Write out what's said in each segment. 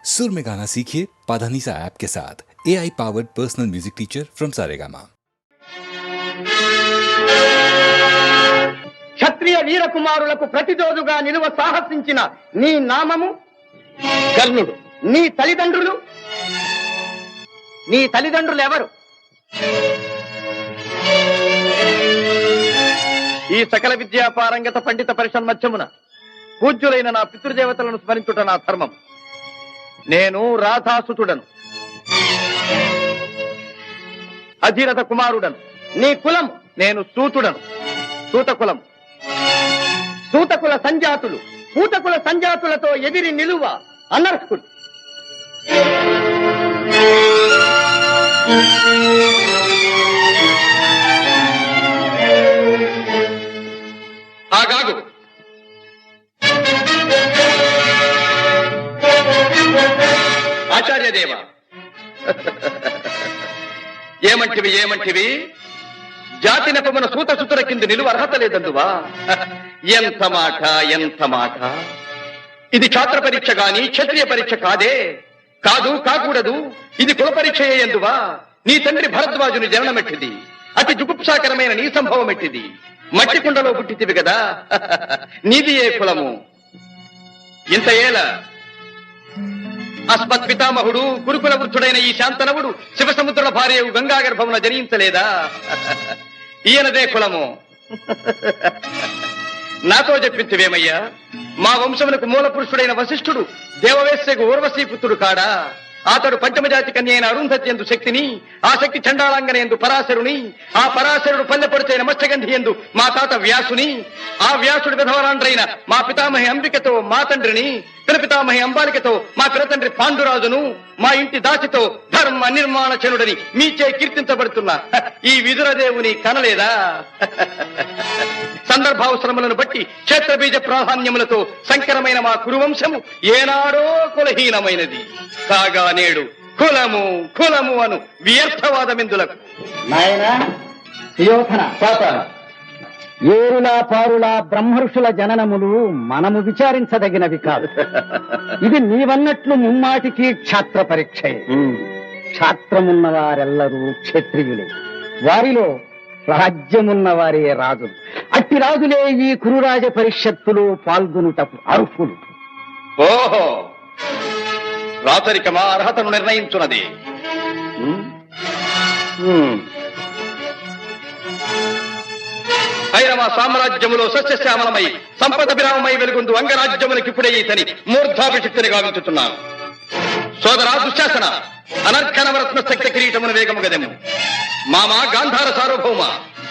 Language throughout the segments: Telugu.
सुर में गाना सीखिए पाधानीसा ऐप के साथ। AI powered personal music teacher from Saregama. క్షత్రియ వీర కుమారులకు ప్రతిరోజుగా నిలువ సాహసించిన నీ నామము కర్ణుడు. నీ తల్లిదండ్రులు ఎవరు? ఈ సకల విద్యా పారంగత పండిత పరిషన్మధ్యమున పూజ్యులైన నా పితృదేవతలను స్మరించుట నా ధర్మం. నేను రాధాసుతుడను, అధిరథ కుమారుడను. నీ కులం? నేను సూతుడను, సూతకులం. సూతకుల సంజాతులు పూతకుల సంజాతులతో ఎదిరి నిలువ అనర్హుడు. ఆగాగు. ఆచార్యదేవ, ఏమంటివి? జాతి నెపమున సూత సుతుల కింద నిలువ అర్హత లేదందువా? ఎంత మాట! ఇది క్షాత్ర పరీక్ష గాని క్షత్రియ పరీక్ష కాదే. కాకూడదు. ఇది కుల పరీక్ష ఎందువా? నీ తండ్రి భరద్వాజుని జననమెట్టిది. అతి జుగుప్సాకరమైన నీ సంభవం ఎట్టిది. మట్టి కుండలో పుట్టితివి కదా. నీది ఏ కులము? ఇంత ఏల అస్మత్ పితామహుడు గురుకుల వృద్ధుడైన ఈ శాంతనవుడు శివసముద్రుల భార్య గంగా గర్భమున జనించలేదా? ఈయనదే కులము. నాతో చెప్పించువేమయ్యా? మా వంశమునకు మూల పురుషుడైన వశిష్ఠుడు దేవవేశ్యకు ఊర్వశీపుత్రుడు కాడా? అతడు పంచమజాతి కన్య అయిన అరుంధతి ఎందు శక్తిని, ఆ శక్తి చండాళాంగన ఎందు పరాశరుని, ఆ పరాశరుడు పల్లెపొడిచైన మత్స్యగంధి ఎందు మా తాత వ్యాసుని, ఆ వ్యాసుడు విధవరాండ్రైన మా పితామహి అంబికతో మా తండ్రిని, పితామహి అంబాలికతో మా పినతండ్రి పాండురాజును, మా ఇంటి దాసితో ధర్మ నిర్మాణ చనుడని మీచే కీర్తించబడుతున్న ఈ విదురదేవుని కనలేదా? సందర్భావసరములను బట్టి క్షేత్రబీజ ప్రాధాన్యములతో సంకరమైన మా కురువంశము ఏనాడో కులహీనమైనది కాగా నేడు కులము అను వ్యర్థవాదమెందులకు. నాయనా సుయోధన, ఏరులా పారులా బ్రహ్మర్షుల జననములు మనము విచారించదగినవి కాదు. ఇది నీవన్నట్లు ముమ్మాటికి క్షాత్ర పరీక్షే. క్షాత్రమున్న వారెల్లరూ క్షత్రియులే, వారిలో రాజ్యమున్న వారే రాజులు. అట్టి రాజులే ఈ కురురాజ పరిషత్తులో పాల్గొనుటకు అర్హులు. ఓహో, రాచరికమా అర్హతను నిర్ణయించున్నది. ఐరవ సామ్రాజ్యములో సస్యశ్యామలమై సంపద విరామమై వెలుగుందు అంగరాజ్యములకిప్పుడే ఇతని మూర్ధాభిషిక్తిని గావించుతున్నాను. సోదరా దుశ్శాసన, అనర్ఘనవరత్న శక్తి కిరీటమును వేగము గదెము. మామా గాంధార సార్వభౌమ,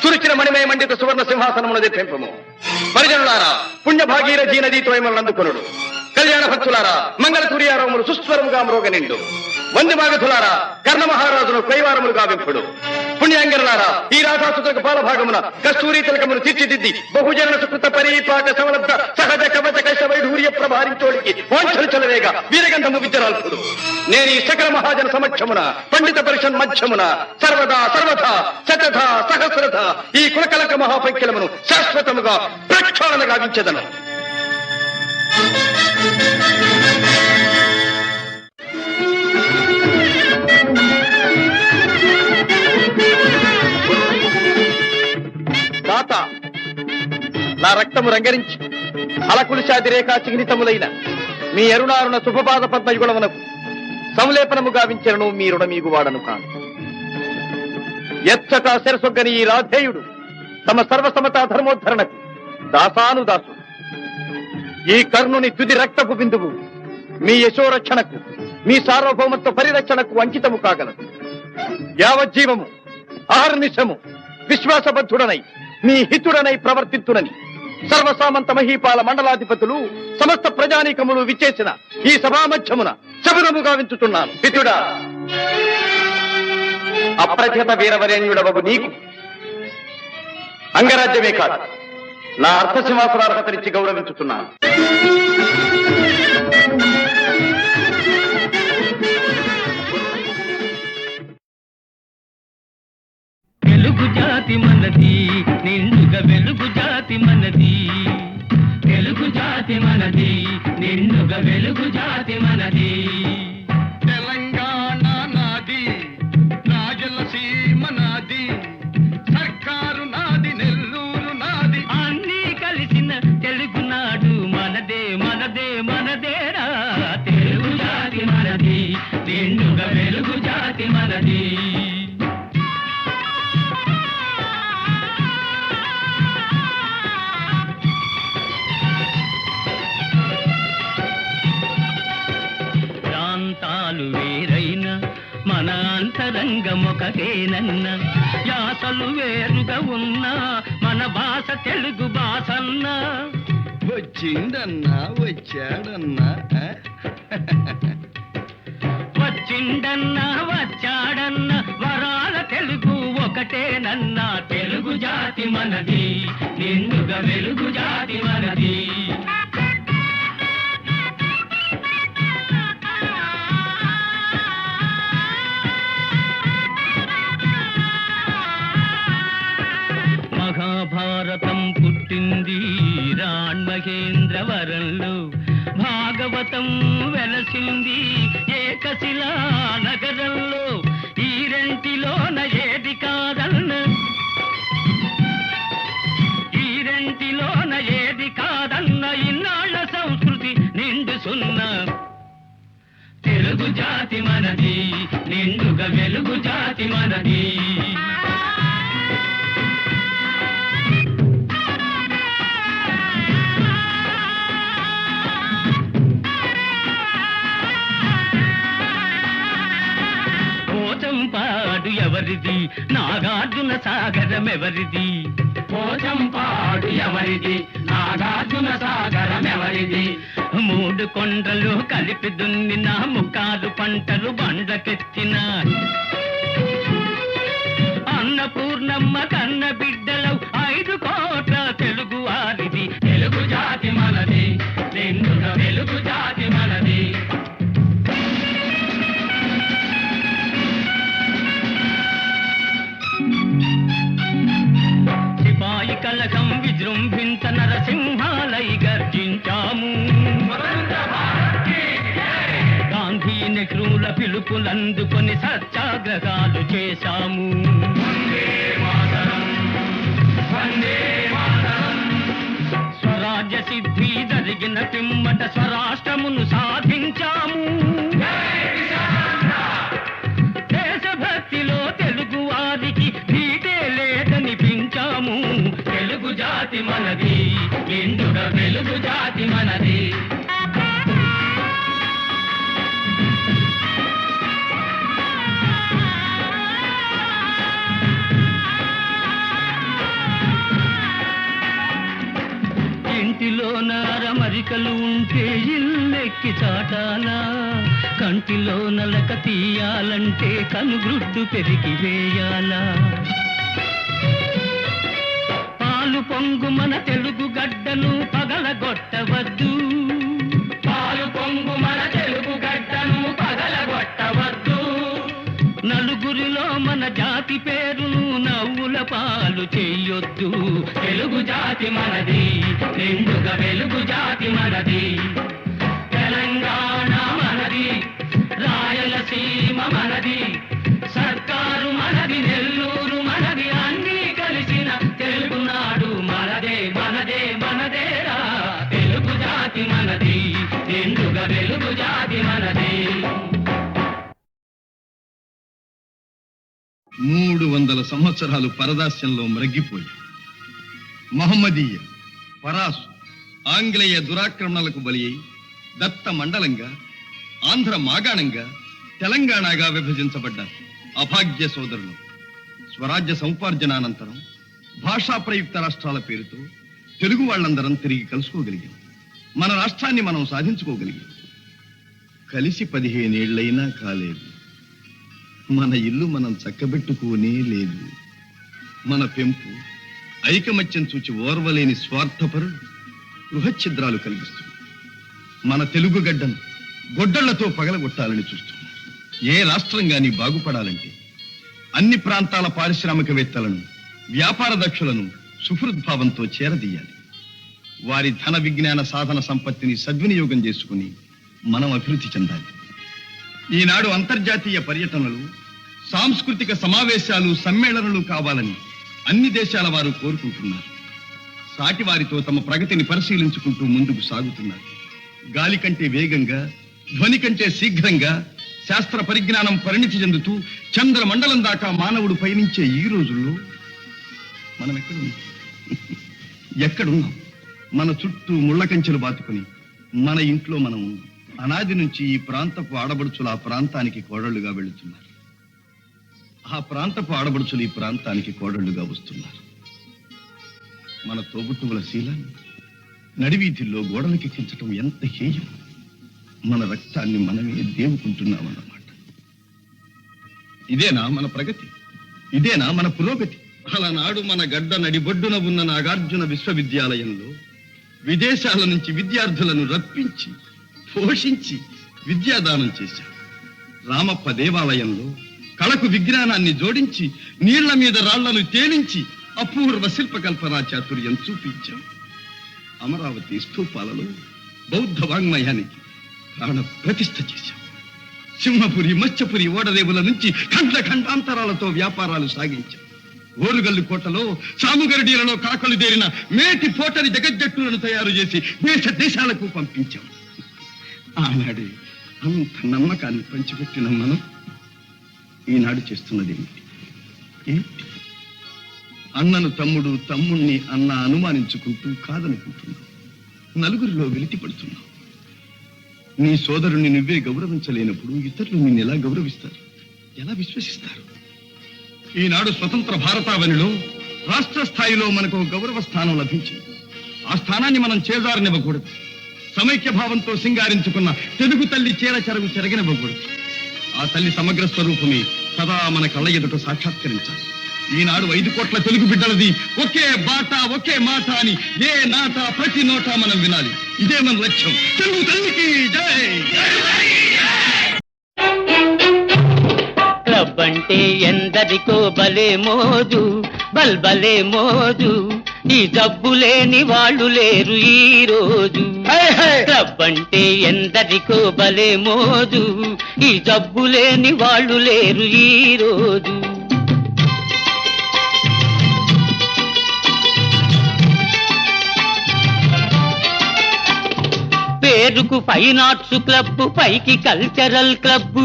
తురిచిన మణిమయ మండిత సువర్ణ సింహాసనమును తెప్పింపము. పరిజనులారా, పుణ్యభాగీరథీ నదీతో అందుకొనుడు. కళ్యాణ భక్తులారా, మంగళ సూర్యారములు సుస్వరముగా మ్రోగనిండు. వంది మాగధులారా, కర్ణ మహారాజును కైవారములు గావింపుడు. పుణ్యాంగనులారా, ఈ రాధాసుతులకు పాలభాగమున కస్తూరి తిలకమును తీర్చిదిద్ది బహుజన సుకృత పరిపాక సమలబ్ధ సహజ కవచ కైశ వైఢూర్య ప్రభారించోడికి వాంఛలు చలవేగా వీరగంధము విద్యరాల్పుడు. నేను ఈ సకల మహాజన సమక్షమున పండిత పరిషన్ మధ్యమున సర్వదా శతథ సహస్రథ ఈ కులకలక మహాపైక్యలమును శాశ్వతముగా ప్రక్షాళన గావించెదను. నా రక్తము రంగరించి అలకులిశాది రేఖా చిహ్నితములైన మీ అరుణారుణ శుభపాద పద్మయుగుణమునకు సంలేపనము గావించను. మీ రుణమీగు వాడను కాను. ఎచ్చట శిరసొగ్గని ఈ రాధేయుడు తమ సర్వసమతా ధర్మోద్ధరణకు దాసానుదాసు. ఈ కర్ణుని తుది రక్తపు బిందువు మీ యశోరక్షణకు, మీ సార్వభౌమత్వ పరిరక్షణకు అంకితము కాగలదు. యావజ్జీవము అహర్నిశము విశ్వాసబద్ధుడనై మీ హితుడనై ప్రవర్తిత్తునని సర్వసామంత మహీపాల మండలాధిపతులు సమస్త ప్రజానీకములు విచ్చేసిన ఈ సభామధ్యమున శబరము గావించుతున్నాను. హితుడా, అప్రతిహత వీరవరేణ్యుడవగు నీకు అంగరాజ్యమే కాదు, నా అర్థసింహాసనార్హతనిచ్చి గౌరవించుతున్నాను. వెలుగు జాతి మనది, నిండుగా వెలుగు జాతి మనది. వెలుగు జాతి మనది, నిండుగా వెలుగు జాతి మనది. నిండుగా వెలుగు జాతి మనది. ప్రాంతాలు వేరైన మన అంతరంగమొకటేనన్న, యాసలు వేరుగా ఉన్నా మన భాష తెలుగు భాషన్నా. వచ్చిందన్నా వచ్చాడన్నా వచ్చిండన్నా వచ్చాడన్నా వరాల తెలుగు ఒకటేనన్నా. తెలుగు జాతి మనది, నిండుగా వెలుగు జాతి మనది. మహాభారతం పుట్టింది రాణ్మహేంద్రవరంలో, భాగవతం వెలసింది ఏకశిలా నగరంలో. ఈ రెంటిలోన ఏది కాదన్న, ఈ రెంటిలోన ఏది కాదన్న, ఇన్నాళ్ళ సంస్కృతి నిండు సున్నా. తెలుగు జాతి మనది, నిండుగా వెలుగు జాతి మనది. పోచంపాడు ఎవరిది, నాగార్జున సాగరం ఎవరిది? పోచంపాడు ఎవరిది, నాగార్జున సాగరం ఎవరిది? మూడు కొండలు కలిపి దున్నిన ముక్కారు పంటలు బండ్లకెత్తిన అన్నపూర్ణమ్మ కన్న బిడ్డలు 5 కోట్ల తెలుగు వారిది. తెలుగు జాతి మనది, నిండుగా వెలుగు జాతి మనది. సిపాయి కలకం విజృంభించ నరసింహాలై గర్జించాము. గాంధీ నెహ్రూల పిలుపులందుకొని సత్యాగ్రహాలు చేశాము. స్వరాజ్య సిద్ధి జరిగిన పిమ్మట స్వరాష్ట్రమును సాధించాము. దేశభక్తిలో తెలుగు వారికి ధీటే లేదనిపించాము. తెలుగు జాతి మనది, నిండుగా వెలుగు జాతి మనది. ఇంటిలో నారమరికలు ఉంటే ఇల్లెక్కి చాటాలా, కంటిలో నలక తీయాలంటే కనుగ్రుడ్డు పెరిగి వేయాలా. పాలు పొంగు మన తెలుగు గడ్డను పగలగొట్టవద్దు, పాలు పొంగు మన తెలుగు గడ్డను పగలగొట్టవద్దు. నలుగురిలో మన జాతి పేరును నవ్వుల పాలు చెయ్యొద్దు. తెలుగు జాతి మనది, నిండుగా వెలుగు జాతి మనది. తెలంగాణ మనది, రాయలసీమ మనది, సర్కారు మనది, నెల్లూరు మనది, అన్నీ కలిసిన తెలుగునాడు మనదే మనదే మనదేరా. తెలుగు జాతి మనది, నిండుగా వెలుగు జాతి మనది. 300 సంవత్సరాలు పరదాస్యంలో మ్రగ్గిపోయి మహమ్మదీయ, పరాసు, ఆంగ్లేయ దురాక్రమణలకు బలి అయి దత్త మండలంగా, ఆంధ్ర మాగాణంగా, తెలంగాణగా విభజించబడ్డ అభాగ్య సోదరులు స్వరాజ్య సముపార్జనానంతరం భాషా ప్రయుక్త రాష్ట్రాల పేరుతో తెలుగు వాళ్ళందరం తిరిగి కలుసుకోగలిగాం. మన రాష్ట్రాన్ని మనం సాధించుకోగలిగాం. కలిసి 15 ఏళ్లైనా కాలేదు. మన ఇల్లు మనం చక్కబెట్టుకోనే లేదు. మన పెంపు ఐకమత్యం చూచి ఓర్వలేని స్వార్థపరులు గృహఛిద్రాలు కలిగిస్తుంది. మన తెలుగు గడ్డను గొడ్డళ్లతో పగలగొట్టాలని చూస్తున్నారు. ఏ రాష్ట్రం గాని బాగుపడాలంటే అన్ని ప్రాంతాల పారిశ్రామికవేత్తలను, వ్యాపార దక్షులను సుహృద్భావంతో చేరదీయాలి. వారి ధన విజ్ఞాన సాధన సంపత్తిని సద్వినియోగం చేసుకుని మనం అభివృద్ధి చెందాలి. ఈనాడు అంతర్జాతీయ పర్యటనలు, సాంస్కృతిక సమావేశాలు, సమ్మేళనలు కావాలని అన్ని దేశాల వారు కోరుకుంటున్నారు. సాటి వారితో తమ ప్రగతిని పరిశీలించుకుంటూ ముందుకు సాగుతున్నారు. గాలి కంటే వేగంగా, ధ్వని కంటే శీఘ్రంగా, శాస్త్ర పరిజ్ఞానం పరిణితి చెందుతూ చంద్రమండలం దాకా మానవుడు పయనించే ఈ రోజుల్లో మనం ఎక్కడున్నాం? మన చుట్టూ ముళ్ళ కంచెలు బాతుకుని మన ఇంట్లో మనం ఉన్నాం. అనాది నుంచి ఈ ప్రాంతపు ఆడబడుచులు ఆ ప్రాంతానికి కోడళ్లుగా వెళుతున్నారు. ఆ ప్రాంతపు ఆడబడుచులు ఈ ప్రాంతానికి కోడళ్లుగా వస్తున్నారు. మన తోబుట్టువుల శీలాన్ని నడివీధుల్లో గోడలకెక్కించటం ఎంత హేయం! మన రక్తాన్ని మనమే దేవుకుంటున్నామన్నమాట. ఇదేనా మన ప్రగతి? ఇదేనా మన పురోగతి? అలనాడు మన గడ్డ నడిబొడ్డున ఉన్న నాగార్జున విశ్వవిద్యాలయంలో విదేశాల నుంచి విద్యార్థులను రప్పించి పోషించి విద్యాదానం చేశాం. రామప్ప దేవాలయంలో కళకు విజ్ఞానాన్ని జోడించి నీళ్ల మీద రాళ్లను తేలించి అపూర్వ శిల్పకల్పనా చాతుర్యం చూపించాం. అమరావతి స్తూపాలలో బౌద్ధ వాంగ్మయానికి ప్రాణ ప్రతిష్ఠ చేశాం. సింహపురి మత్స్యపురి ఓడరేవుల నుంచి ఖండ ఖండాంతరాలతో వ్యాపారాలు సాగించాం. ఓరుగల్లు కోటలో సాముగరడీలలో కాకలు దేరిన మేటి పోటరి జగజ్జట్టులను తయారు చేసి దేశ దేశాలకు పంపించాం. ఆనాడే అంత నమ్మకాన్ని పంచిపెట్టిన మనం ఈనాడు చేస్తున్నది ఏంటి? అన్నను తమ్ముడు, తమ్ముణ్ణి అన్న అనుమానించుకుంటూ కాదనుకుంటున్నావు. నలుగురిలో వెలితి పడుతున్నావు. నీ సోదరుణ్ణి నువ్వే గౌరవించలేనప్పుడు ఇతరులు నిన్ను ఎలా గౌరవిస్తారు? ఎలా విశ్వసిస్తారు? ఈనాడు స్వతంత్ర భారతావనిలో రాష్ట్ర స్థాయిలో మనకు గౌరవ స్థానం లభించింది. ఆ స్థానాన్ని మనం చేజారనివ్వకూడదు. సమైక్య భావంతో సింగారించుకున్న తెలుగు తల్లి చీర చెరగు చెరగనివ్వకూడదు. ఆ తల్లి సమగ్ర స్వరూపమే సదా మన కళ్ళ ఎదుట సాక్షాత్కరించాలి. ఈనాడు 5 కోట్ల తెలుగు బిడ్డలది ఒకే బాట ఒకే మాట అని ఏ నాట ప్రతి నోట మనం వినాలి. ఇదే మన లక్ష్యం. తెలుగు తల్లికి జై! క్లబ్ అంటే ఎందరికో బలే మోజు, బల్బలే మోజు. ఈ జబ్బు లేని వాళ్ళు లేరు ఈ రోజు. క్లబ్ అంటే ఎందరికో బలే మోజు, ఈ జబ్బు లేని వాళ్ళు లేరు ఈ రోజు. పేరుకు ఫైన్ ఆర్ట్స్ క్లబ్, పైకి కల్చరల్ క్లబ్.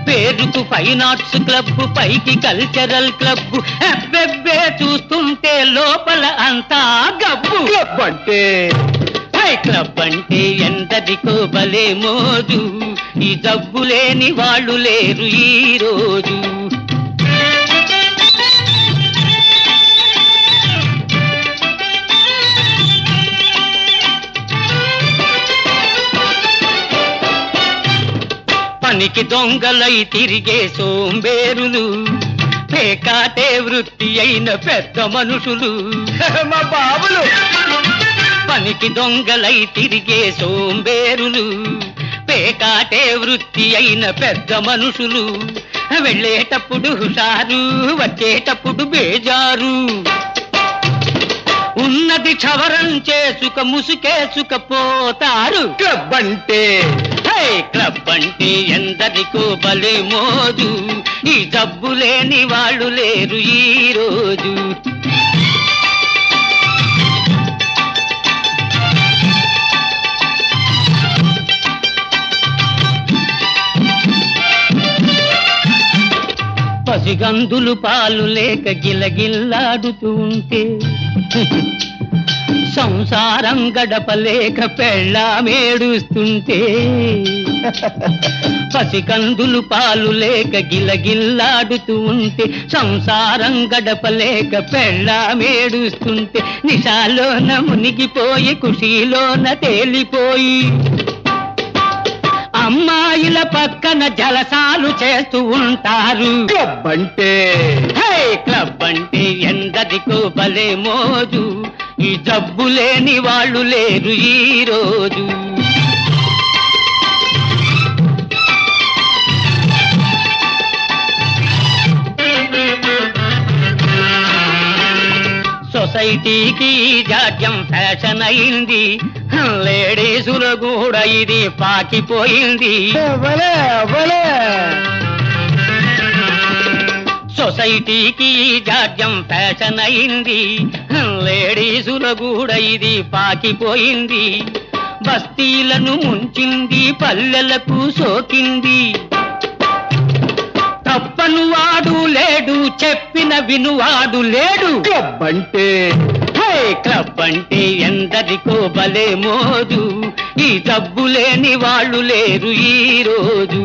పేరుకు ఫైన్ ఆర్ట్స్ క్లబ్, పైకి కల్చరల్ క్లబ్. అబ్బెబ్బే చూస్తుంటే లోపల అంతా గబ్బు. క్లబ్ అంటే క్లబ్ అంటే ఎందరికో భలే మోజు, ఈ జబ్బు లేని వాళ్ళు లేరు ఈ రోజు. పనికి దొంగలై తిరిగే సోంబేరులు, పేకాటే వృత్తి అయిన పెద్ద మనుషులు. మా బాబులు పనికి దొంగలై తిరిగే సోంబేరులు, పేకాటే వృత్తి అయిన పెద్ద మనుషులు. వెళ్ళేటప్పుడు హుషారు, వచ్చేటప్పుడు బేజారు. ఉన్నది క్షవరం చేసుక ముసుకేసుకపోతారు. క్లబ్ అంటే క్లబ్ అంటే ఎందరికో భలే మోజు, ఈ జబ్బు లేని వాళ్ళు లేరు ఈ రోజు. పసిగందులు పాలు లేక గిలగిల్లాడుతూ ఉంటే, సంసారం గడపలేక పెళ్ళామేడుస్తుంటే. పసికందులు పాలు లేక గిలగిల్లాడుతూ ఉంటే, సంసారం గడపలేక పెళ్ళామేడుస్తుంటే. నిశాలోన మునిగిపోయి ఖుషీలోన తేలిపోయి, అమ్మాయిల పక్కన జలసాలు చేస్తూ ఉంటారు. క్లబ్ అంటే క్లబ్ అంటే ఎందరికో భలే మోజు, ఈ జబ్బు లేని వాళ్ళు లేరు ఈ రోజు. సొసైటీకి జాడ్యం ఫ్యాషన్ అయింది, లేడీసులు కూడా ఇది పాకిపోయింది. సొసైటీకి జాడ్యం ఫ్యాషన్ అయింది, లేడీసులు కూడా ఇది పాకిపోయింది. బస్తీలను ముంచింది, పల్లెలకు సోకింది. తప్పను వాడు లేడు, చెప్పిన వినువాడు లేడు. క్లబ్ అంటే క్లబ్ అంటే ఎందరికో భలే మోజు, ఈ డబ్బు లేని వాళ్ళు లేరు ఈ రోజు.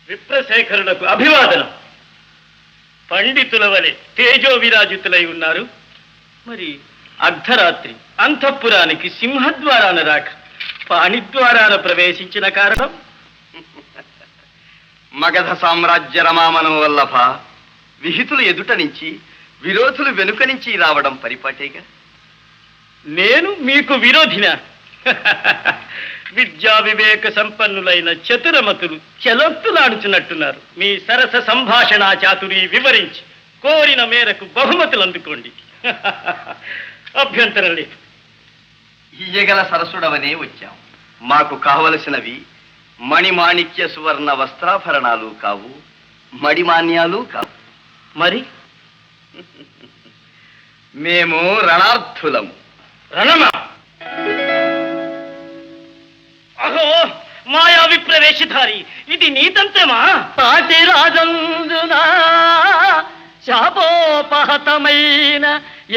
విప్రశేఖరులకు అభివాదనం. పండితుల వలె తేజో విరాజితులై ఉన్నారు. మరి అర్ధరాత్రి అంతఃపురానికి సింహద్వారాన రాక పాణిద్వారాన ప్రవేశించిన కారణం? మగధ సామ్రాజ్య రమామనం వల్లభ, విహితులు ఎదుట నుంచి విరోధులు వెనుక నుంచి రావడం పరిపాటేగా. నేను మీకు విరోధినా? విద్యా వివేక సంపన్నులైన చతురమతులు చెలొత్తులాడుచున్నట్టున్నారు. మీ సరస సంభాషణా చాతురి వివరించి కోరిన మేరకు బహుమతులు అందుకోండి. అభ్యంతరం లేదు. ఇయ్యగల సరసుడవనే వచ్చాం. మాకు కావలసినవి మణిమాణిక్య సువర్ణ వస్త్రాభరణాలు కావు, మడిమాన్యాలు కావు. మరి మేము రణార్థులము. రణమా? అహో, మాయా విప్రవేశధారి, ఇది నీతంత్రమా? పాటి రాజందునా శాపోపహతమైన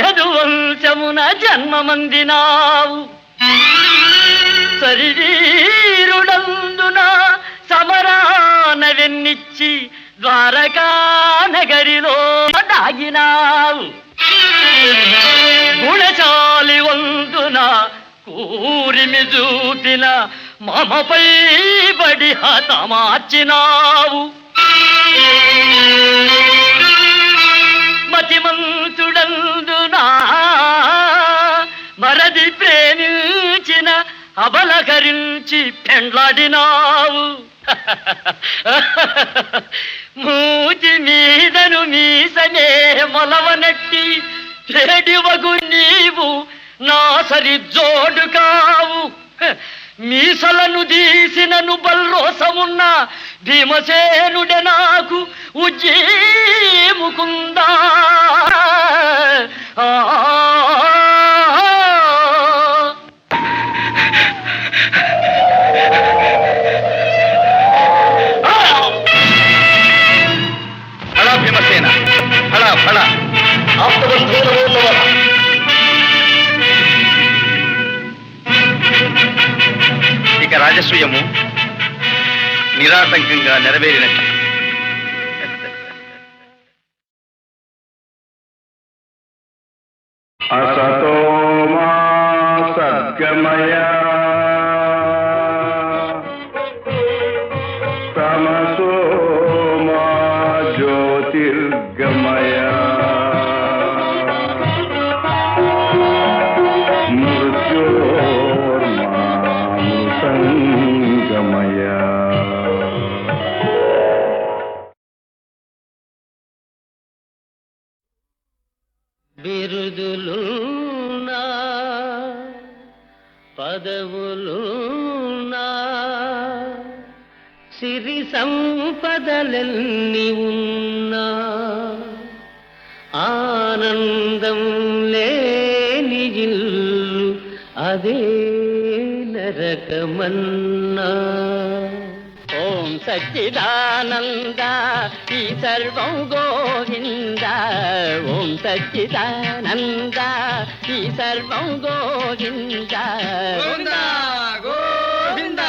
యదువంశమున జన్మమందినావు. శరీరుడందున సమరాన వెన్నిచ్చి ద్వారకా నగరిలో దాగినావు. గుణశాలి వందున కూరిమి చూపిన మమపై బడి హతమార్చినావు. మతిమంతుడందునా మరది ప్రేమించిన అబలకరించి పెండ్లాడినావు. మూతి మీదను మీసనే మొలవనట్టి చెడివగు నీవు నా సరి జోడు కావు. మీసలను తీసినను బల్రోసమున్న భీమసేనుడే నాకు ఉజ్జీముకుందా. ఫళ భీమసేన, ఫళ ఫళ. ఇక రాజసూయము నిరాటంకంగా నెరవేరినట్టు. असतो मा सद्गमय तमसो मा ज्योतिर्गमय मृत्योर्मा मृतङ्गमय బిరుదులున్నా పదవులున్నా సిరి సంపదలెన్ని ఉన్నా ఆనందం లేని ఇల్లు అదే నరకమన్నా. ఓం సచ్చిదానంద ఈ సర్వం గోవింద. ఓం సచ్చిదానంద ఈ సర్వం గోవింద. గోవింద.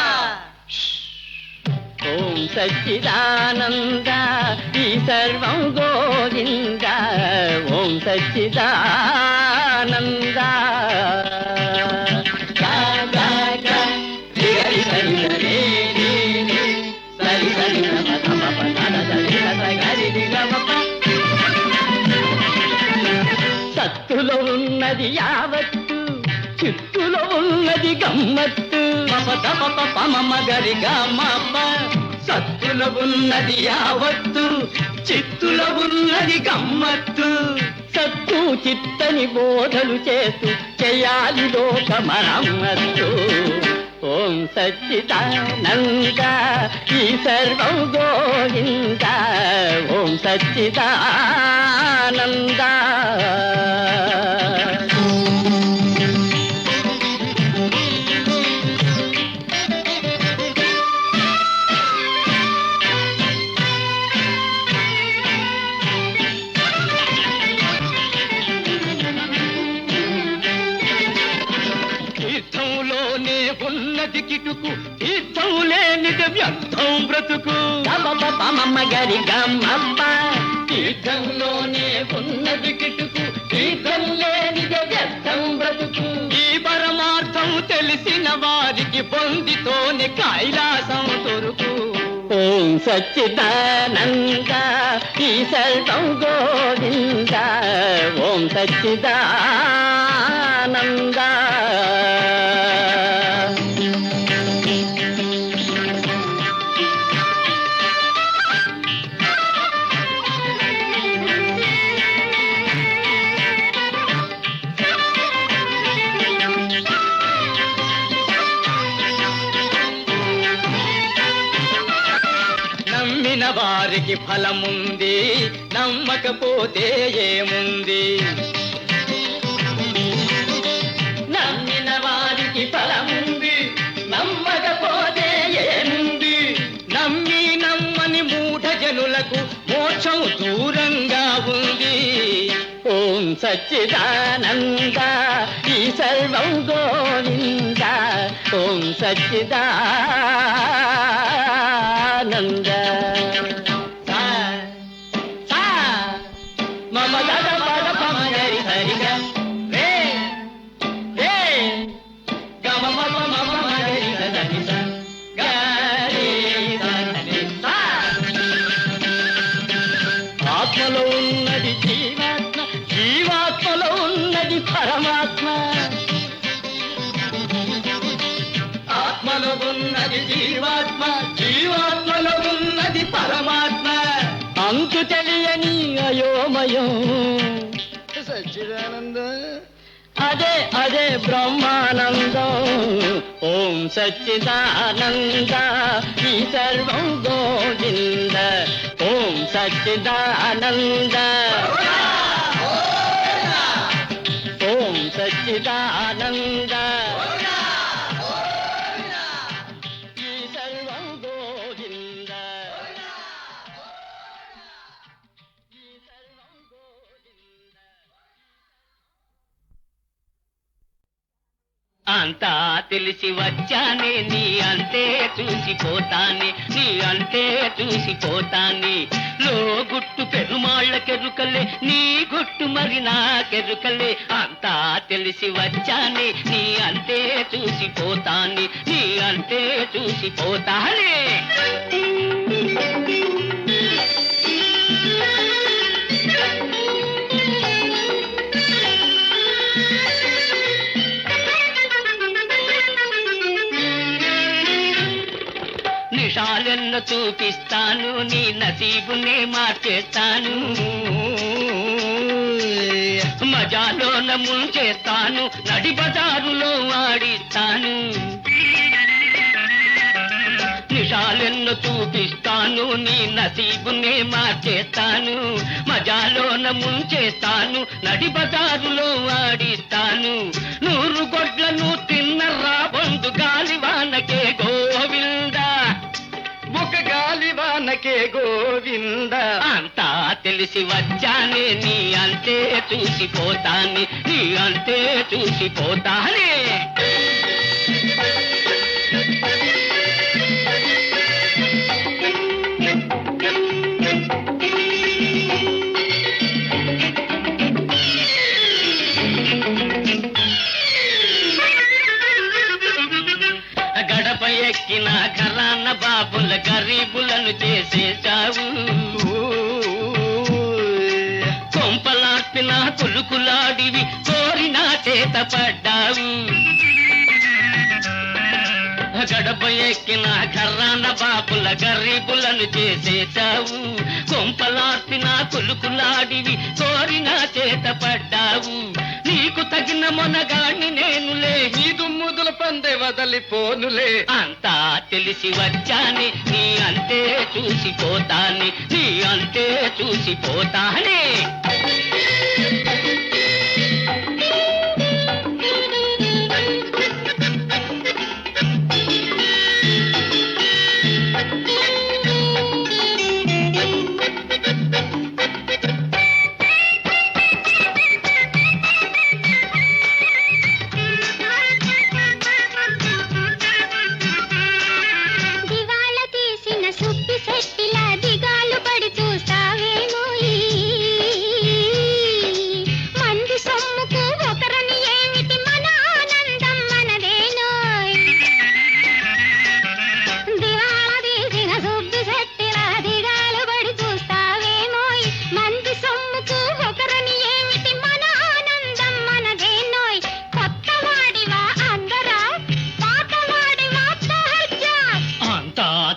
ఓం సచ్చిదానంద ఈ సర్వం గోవింద. ఓం సచ్చిదానంద. సత్తులో ఉన్నది యావత్తు, చిత్తులో ఉన్నది గమ్మత్తు. మగరి గమ్మ. సత్తులో ఉన్నది యావత్తు, చిత్తులో ఉన్నది గమ్మత్తు. సత్తు చిత్తని బోధలు చేస్తూ చేయాలి లోక మరమ్మత్తు. ఓం సచ్చిదానంద ఈ సర్వం గోవింద. ఓం సచ్చిదానంద. తీర్థంలోనే ఉన్నది కిటుకు, తీర్థం లేనిది వ్యర్థం బ్రతుకు. గరి గమ్మ. తీర్థంలోనే ఉన్నది కిటుకు, తీర్థం లేనిది వ్యర్థం బ్రతుకు. ఈ పరమార్థం తెలిసిన వారికి పొందితోనే కైలాసం దొరుకు. ఓం సచ్చిదానంద ఈ సర్వం గోవింద. ఓం సచ్చిదానంద. నమ్మిన వారికి ఫలముంది, నమ్మకపోతే ఏముంది. నమ్మిన వారికి ఫలముంది, నమ్మకపోతే ఏముంది. నమ్మి నమ్మని మూఢ జనులకు మోక్షం దూరంగా ఉంది. ఓం సచ్చిదానంద ఈ సర్వం గోవింద. ఓం సచ్చిదానంద. మమ గద పద పమ గరి హరిగ రే రే గమ మమ మమ గరి దని స గరి దని స. ఆత్మలో ఉన్నది జీవాత్మ, జీవాత్మలో ఉన్నది పరమాత్మ. ఆత్మలో ఉన్నది జీవాత్మ, జీవాత్మలో ఉన్నది పరమాత్మ. అంతు తెలియని అయోమయం సచ్చిదానంద అదే అదే బ్రహ్మానందం. ఓం సచ్చిదానంద ఈ సర్వం గోవింద. ఓం సచ్చిదానంద. ఓం సచ్చిదానంద ఈ సర్వం గోవింద. ఈ సర్వం గోవింద. అంతా తెలిసి వచ్చానే, నీ అంతే చూసిపోతానే, నీ అంతే చూసిపోతానే. లో గుట్టు పెరుమాళ్ళకెరుకలే, నీ గుట్టు మరి నాకెరుకలే. అంతా తెలిసి వచ్చానే, నీ అంతే చూసిపోతానే, నీ అంతే చూసిపోతానే. నిషాలెన్న చూపిస్తాను, నీ నసీబునే మార్చేస్తాను. మజాలోన ముంచేస్తాను, నడి బజారులో ఆడిస్తాను. నిషాలెన్నో చూపిస్తాను, నీ నసీబునే మార్చేస్తాను. మజాలోన ముంచేస్తాను, నడి బజారులో ఆడిస్తాను. 100 గొడ్లను తిన్నరా బంధు గాలివానకే గోవిందా, ఒక గాలివానకే గోవింద. అంతా తెలిసి వచ్చానే, నీ అంతే చూసిపోతానే, నీ అంతే చూసిపోతానే. గడప ఎక్కిన ఘరాన బాబుల గరీబులను చేసేశావు. కొంపలార్పిన కులుకులాడివి కోరిన చేత పడ్డావు. గడప ఎక్కిన ఘరాన బాబుల గరీబులను చేసేశావు. కొంపలార్పిన కులుకులాడివి కోరిన చేత పడ్డావు. నీకు తగిన మొనగాణ్ణి నేనులే, ఈ దుమ్ముదుల పందె వదలిపోనులే. అంతా తెలిసి వచ్చాని, నీ అంతే చూసిపోతాని, నీ అంతే చూసిపోతానే.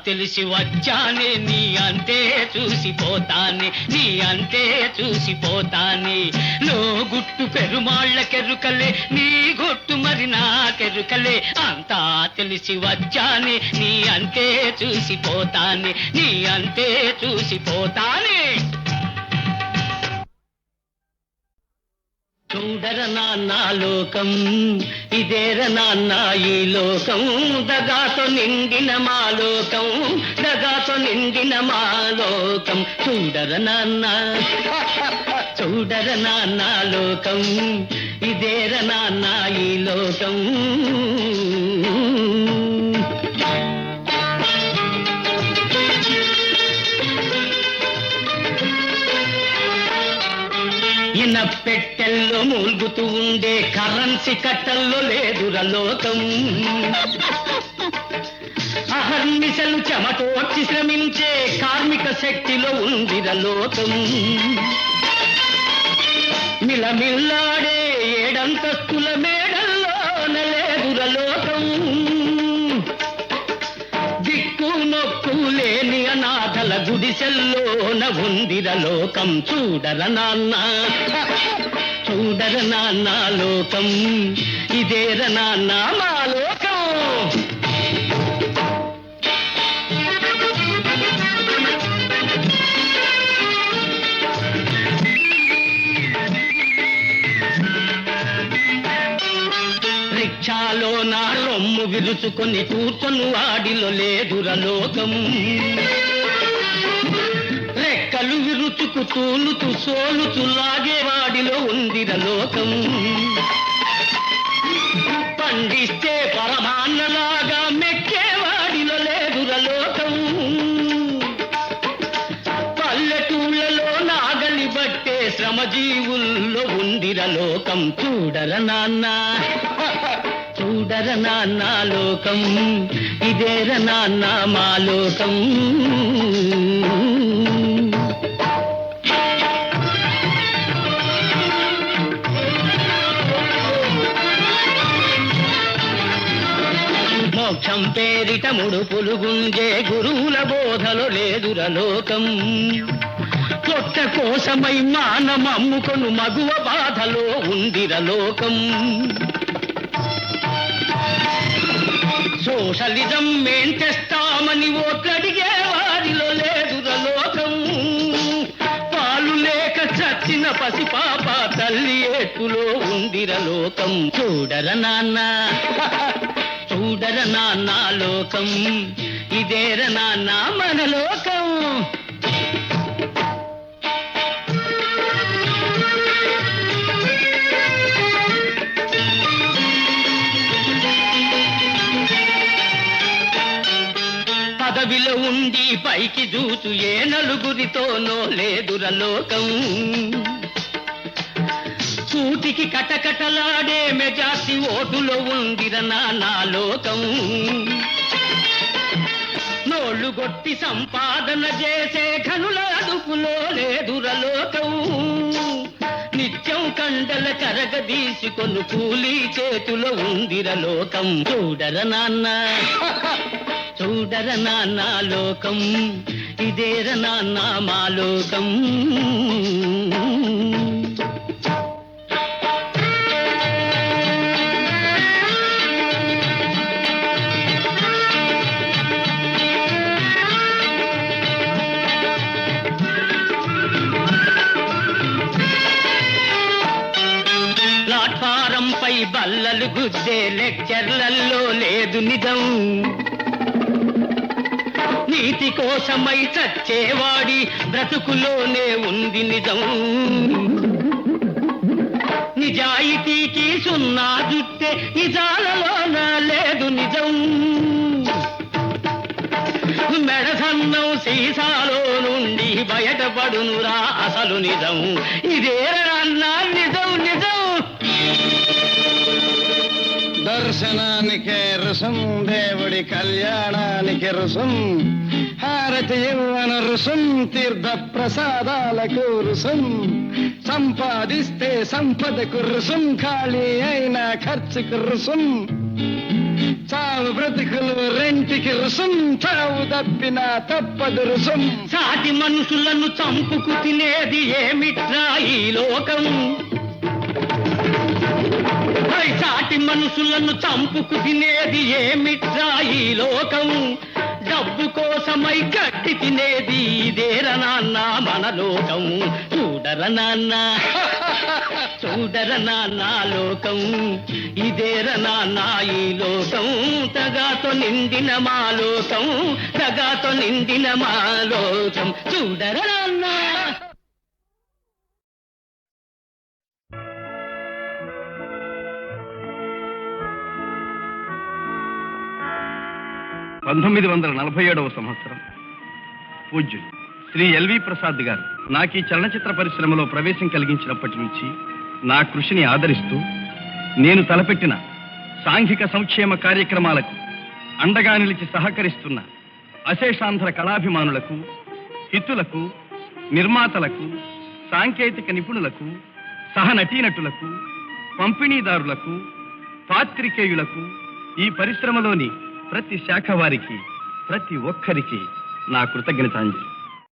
తెలిసి వచ్చానే, నీ అంతే చూసిపోతానే, నీ అంతే చూసిపోతానే. లో గుట్టు పెరుమాళ్ళకెరుకలే, నీ గుట్టు మరి నాకెరుకలే. అంతా తెలిసి వచ్చానే, నీ అంతే చూసిపోతానే, నీ అంతే చూసిపోతానే. చూడర నాన్న లోకం, ఇదేర నాన్న ఈ లోకం. దగాతో నిండిన మా లోకం, దగాతో నిండిన మా లోకం. చూడర నాన్న, చూడర నాన్న లోకం, ఇదేర నాన్న ఈ లోకం. ఇన పెట్టెల్లో మూల్గుతూ ఉండే కరెన్సీ కట్టల్లో లేదుర లోకం. అహర్నిశలు చెమటోడ్చి శ్రమించే కార్మిక శక్తిలో ఉందిర లోకం. మిలమిల్లాడే ఏడంతస్తుల మేడల్లోన లేదుర లోకం. దిక్కు నొక్కు లేని అనాథల గుడిసెల్లోన ఉందిర లోకం. చూడర నాన్న, చూడర నాన్న లోకం, ఇదేర నాన్న మా లోకం. రిక్షాలో నా రొమ్ము విరుచుకొని కూర్చొని వాడిలో లేదుర లోకం. రెక్కలు విరుచుకు తూలుతూ సోలుతూ లాగేవాడిలో ఉందిర లోకం. పండిస్తే పరమాన్నలాగా మెక్కేవాడిలో లేదుర లోకం. పల్లెటూళ్ళలో నాగలి బట్టే శ్రమజీవుల్లో ఉందిర లోకం. చూడర నాన్న, చూడర నాన్న లోకం, ఇదేర నాన్న మా లోకం. మోక్షం పేరిట ముడుపులు గుంజే గురువుల బోధలో లేదుర లోకం. పొట్ట కోసమై మానమమ్ముకొను మగువ బాధ ఊహలో ఉందిరలోకం. సోషలిజం మేం తెస్తామని ఓట్లడిగే వారిలో లేదురలోకం. పాలు లేక చచ్చిన పసిపాప తల్లి ఏటులో ఉందిరలోకం. చూడర నాన్న చూడర నాన్న లోకం, ఇదేర నాన్న మన లోకం. పదవిలో ఉండి పైకి చూచు ఏ నలుగురితోనో లేదురలోకం. కూటికి కటకటలాడే మెజార్టీ ఓటులో ఉందిర నానా లోకం. నోళ్లు గొట్టి సంపాదన చేసే ఘనుల అదుపులో లేదురలోకం. నిత్యం కండల కరగదీసుకొను కూలీ చేతులో ఉందిరలోకం. చూడర నాన్న చూడర నాన్న లోకం, ఇదేర నాన్న మా లోకం. ప్లాట్ఫారంపై బల్లలు గుద్దే లెక్చర్లలో లేదు నిజం. నీతి కోసమై చచ్చేవాడి బ్రతుకులోనే ఉంది నిజం. నిజాయితీకి సున్నా జుట్టే నిజాలలోన లేదు నిజం. మెడసన్నం సీసాలో నుండి బయటపడునురా అసలు నిజం. ఇదే అన్నా నిజం నిజం. దర్శనానికే రుసం, దేవుడి కళ్యాణానికి రుసం, హారతి ఇవ్వన రుసం, తీర్థ ప్రసాదాలకు రుసం, సంపాదిస్తే సంపదకు రుసం, ఖాళీ అయిన ఖర్చుకు రుసం, చావు బ్రతుకులు రెంటికి రుసం, చావు తప్పిన తప్పదు రుసం. సాటి మనుషులను చంపుకు తినేది ఏమిట్రా ఈ లోకం. సాటి మనుషులను చంపుకు తినేది ఏమిట్రా ఈ లోకం. డబ్బు కోసమై గట్టి తినేది ఇదేర నాన్న మన లోకం. చూడర నాన్న చూడర నాన్న లోకం, ఇదేర నాన్న ఈ లోకం. తగాతో నిండిన మా లోకం, తగాతో నిండిన మా లోకం. చూడర నాన్న. సంవత్సరం పూజ్యులు శ్రీ ఎల్వి ప్రసాద్ గారు నాకు ఈ చలనచిత్ర పరిశ్రమలో ప్రవేశం కలిగించినప్పటి నుంచి నా కృషిని ఆదరిస్తూ నేను తలపెట్టిన సాంఘిక సంక్షేమ కార్యక్రమాలకు అండగా నిలిచి సహకరిస్తున్న అశేషాంధ్ర కళాభిమానులకు, హితులకు, నిర్మాతలకు, సాంకేతిక నిపుణులకు, సహనటీనటులకు, పంపిణీదారులకు, పాత్రికేయులకు, ఈ పరిశ్రమలోని ప్రతి శాఖ వారికి, ప్రతి ఒక్కరికి నా కృతజ్ఞతాంజలి.